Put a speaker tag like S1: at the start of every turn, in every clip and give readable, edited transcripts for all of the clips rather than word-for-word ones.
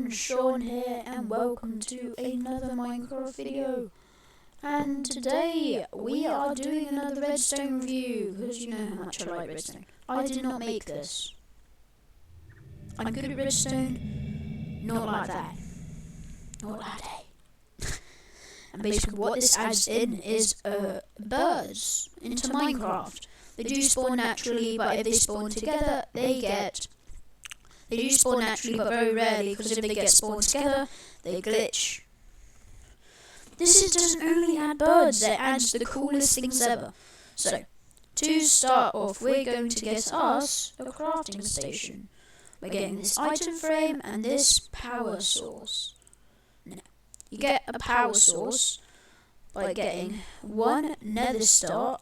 S1: everyone, Sean here, and welcome to another Minecraft video. And today we are doing another redstone review, because you know how much I like redstone. I did not make this. I'm good at redstone, not like that. Not like that. And basically what this adds in is birds into Minecraft. They do spawn naturally, but if they spawn together, they do spawn naturally, but very rarely, because if they get spawned together, they glitch. This doesn't only add birds, it adds the coolest things ever. So, to start off, we're going to get us a crafting station. We're getting this item frame and this power source. Now, you get a power source by getting one nether star.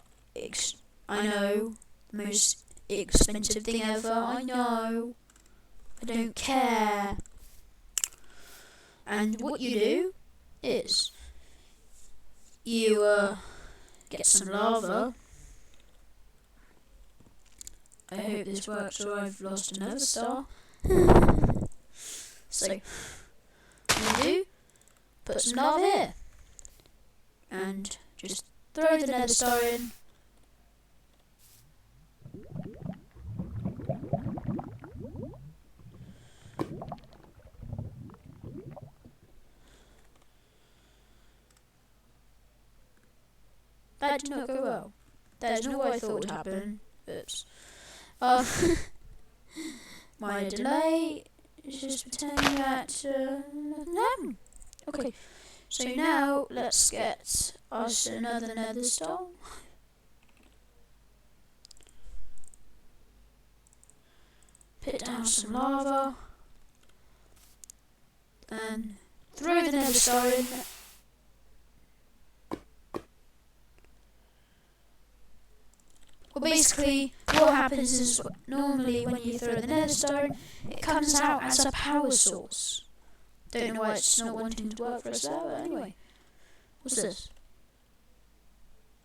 S1: I know, the most expensive thing ever, I know. I don't care. And what you do is you get some lava. I hope this works or I've lost another star. So what you do, put some lava here and just throw the nether star in. That did not go well. That is not what I thought would happen. Oops. My delay is just pretending that nothing happened. Okay, so now let's get us another nether star. Put down some lava and throw the nether star in. Well, basically, what happens is normally when you throw the nether star, it comes out as a power source. Don't know why it's not wanting to work for us there, but anyway. What's this?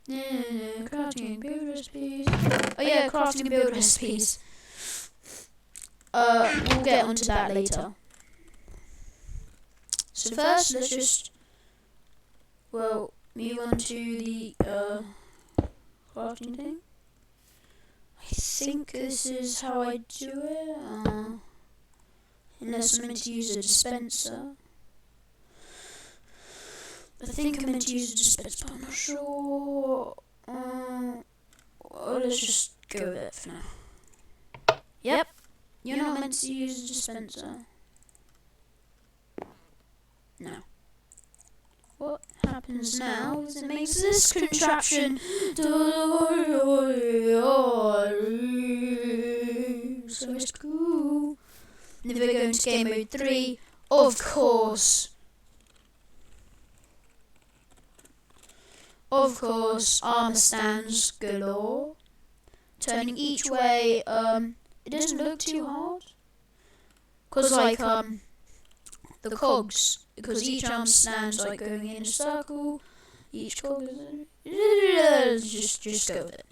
S1: Crafting and build recipes. Oh yeah, crafting and build recipes. We'll get onto that later. So first, let's just, move on to the crafting thing. I think this is how I do it, unless I'm meant to use a dispenser. I think I'm meant to use a dispenser, but I'm not sure. Let's just go with it for now. Yep, you're not meant to use a dispenser. No. What happens now is it makes this contraption. So it's cool. And if we go into game mode 3, of course, armor stands galore. Turning each way, it doesn't look too hard. Cause the cogs, because each arm stands like going in a circle, each cog is just go with it.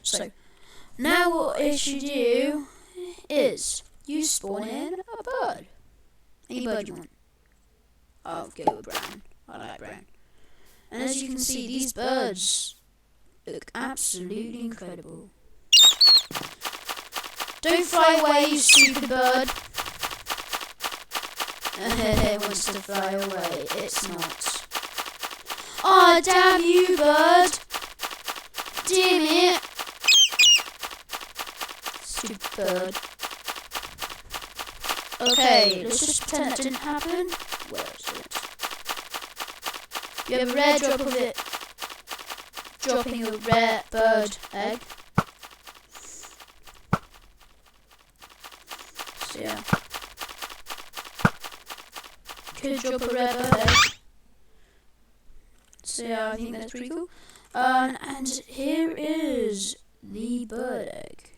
S1: So now what I should do is you spawn in a bird. Any bird you want. I'll go with brown. I like brown. And as you can see, these birds look absolutely incredible. Don't fly away, you stupid bird. It wants to fly away. It's not. Aw, damn you, bird. Damn it. Stupid bird. Okay, let's just pretend that didn't happen. Where is it? You have a rare drop of it. Dropping a rare bird egg. So yeah. Could drop a rare bird egg. So yeah, I think that's pretty cool. And here is the bird egg.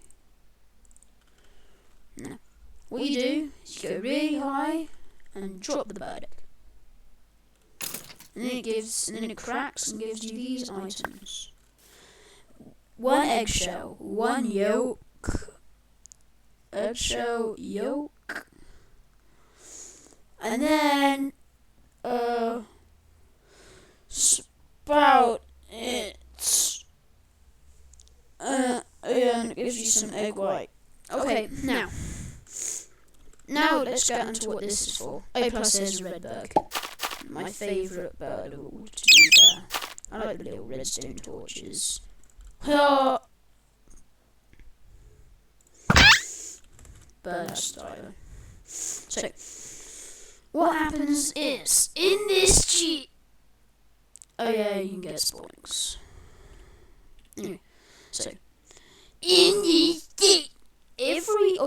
S1: Now, what you do is you go really high and drop the bird egg. And then it cracks and gives you these items. One eggshell, one yolk, eggshell yolk, and then spout it, and it gives you some egg white. Okay, now let's get into what this is for. Oh, plus there's a redbird, my favourite bird of all, to be fair. I like the little redstone torches. Bird style. So, what happens is, in this cheat... Oh yeah, you can get spawnings. Anyway, so, in this cheat, every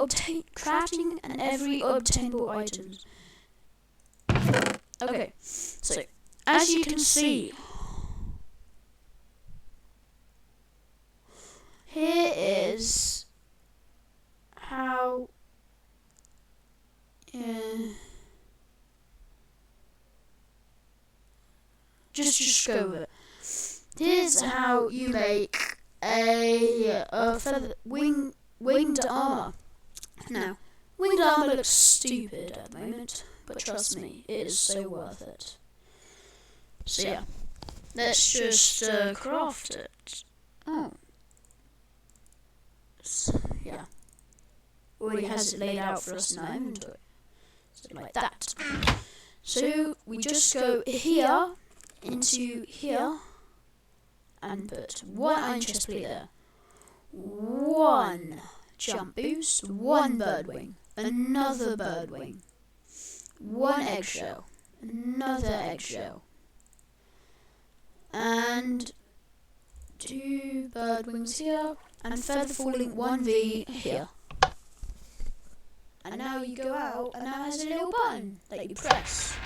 S1: crafting and every obtainable items. Okay, so, as you can see, here is how just go with it. Here's how you make a winged armor. Now, winged armor looks stupid at the moment, but trust me, it is so worth it. So yeah, let's just craft it. Oh. Yeah. Already has it laid out for us in our inventory. So like that. So we just go here into here and put one iron chest plate there. One jump boost, one bird wing, another bird wing, one eggshell, another eggshell, and two bird wings here, and feather falling 1v here. And now you go out, and now it has a little button that you press.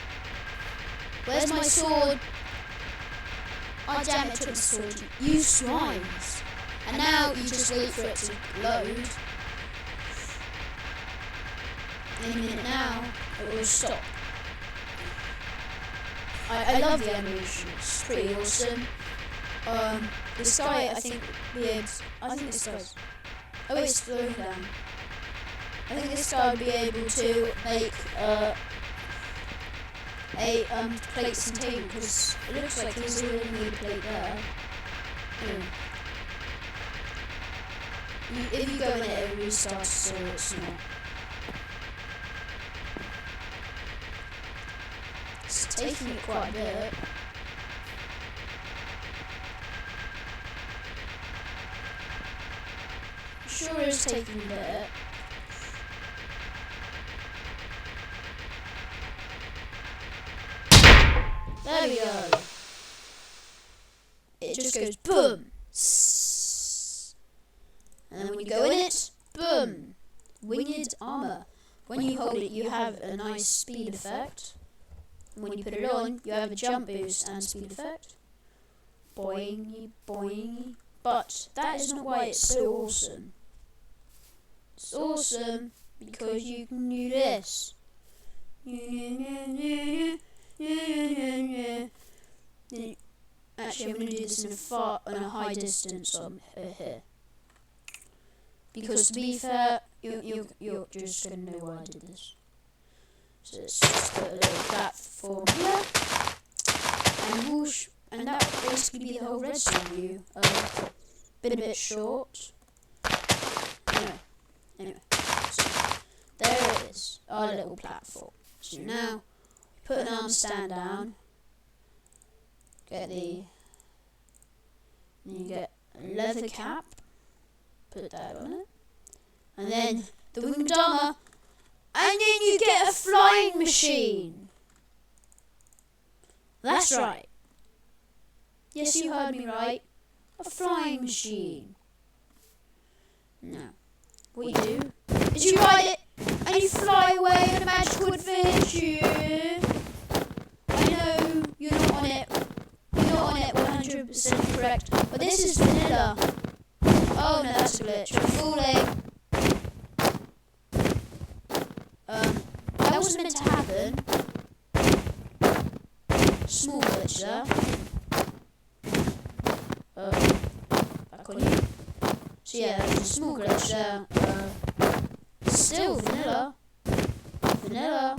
S1: Where's my sword? Oh damn it, I took the sword. You slimes. And now you just wait for it to load. In a minute now, it will stop. I love the animation, it's pretty awesome. This guy, I think this guy's... Oh, it's slowing down. I think this guy would be able to make plates and table, because it looks like he's already made a plate there. Anyway. If you go in it, it restarts, so it's not. It's taking it quite a bit. I'm sure it's taking a bit. There we go. It just goes boom. And then when you go in it, boom. Winged armor. When you hold it, you have a nice speed effect. And when you put it on, you have a jump boost and speed effect. Boingy, boingy. But that is not why it's so awesome. It's awesome because you can do this. Actually, I'm going to do this on a high distance here. Because to be fair, you're just going to know why I did this. So let's just put a little platform here. And whoosh. And that would basically be the whole redstone view. Been a bit short. Anyway. So, there it is. Our little platform. So now, put an arm stand down. Then you get a leather cap. Put that on it. And then the winged armor. And then you get a flying machine. That's right. Yes, you heard me right. A flying machine. Now, what you do is you ride it and you fly away on a magical adventure. I know you're not on it. You're not on it 100% correct. But this is vanilla. Oh no, that's a glitch. I'm falling. That wasn't meant to happen. Small glitch there. Back on you. So yeah, there's a small glitch there. still vanilla. Vanilla.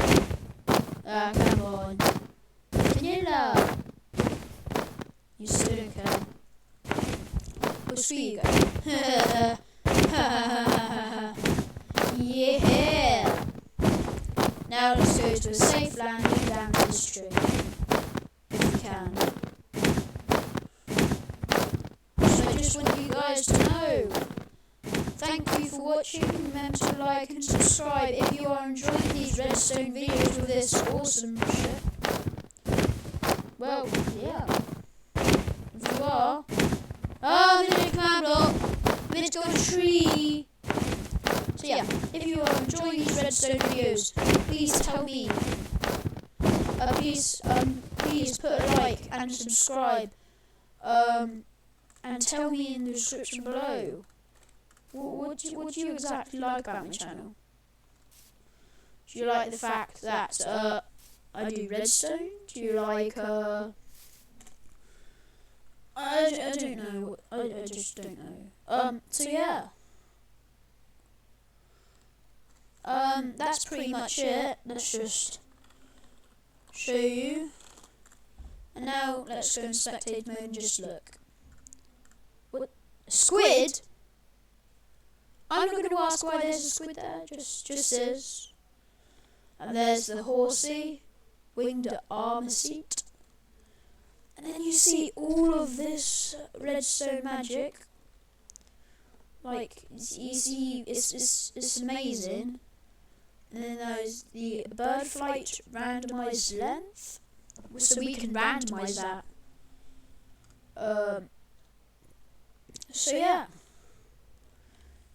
S1: Ah, come on. Vanilla. You still don't care. Oh, sweet you go. Yeah. Now let's go to a safe landing down this tree. If we can. So I just want you guys to know. Thank you for watching. Remember to like and subscribe if you are enjoying these redstone videos with this awesome shit. Well, yeah. If you are, oh, I'm in a command block. Let's go to a tree. So yeah, if you are enjoying these redstone videos, please tell me. Please put a like and subscribe. And tell me in the description below. What do you exactly like about my channel? Do you like the fact that I do redstone? Do you like I don't know. I just don't know. So yeah. That's pretty much it. Let's just show you. And now let's go in spectate mode and just look. What? A squid? I'm not going to ask why there's a squid there. Just is. And there's the horsey, winged armor seat. And then you see all of this redstone magic. Like, you see, it's amazing. And then there's the bird flight randomized length. So we can randomize that. So yeah.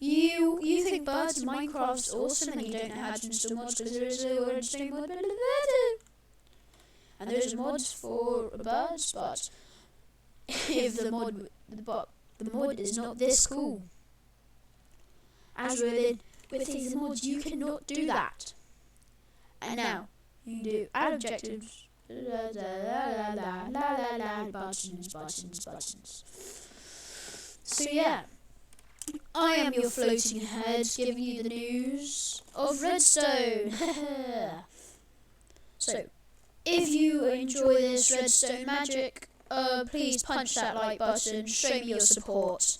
S1: You think birds in Minecraft's awesome and you don't know how to install mods because there is a redstone mod. And there's mods for birds, but if the mod is not this cool. As with these mods, you cannot do that. And now you can do add objectives. Buttons. So yeah, I am your floating head, giving you the news of redstone. So, if you enjoy this redstone magic, please punch that like button, show me your support,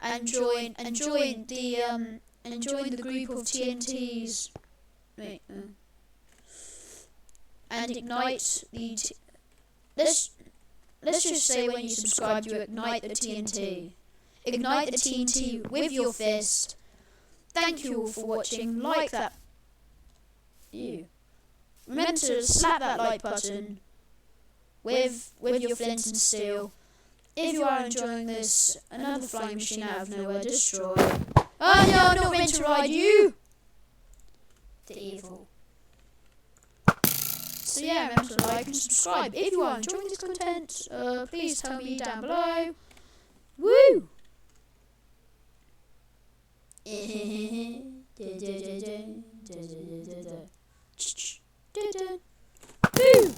S1: and join the group of TNTs. Wait, and ignite the. Let's just say when you subscribe, you ignite the TNT. Ignite the TNT with your fist. Thank you all for watching. Like that. Remember to slap that like button with your flint and steel. If you are enjoying this, another flying machine out of nowhere, destroy. Oh no, I'm not meant to ride you! The evil. So yeah, remember to like and subscribe. If you are enjoying this content, please tell me down below. Woo! Woo!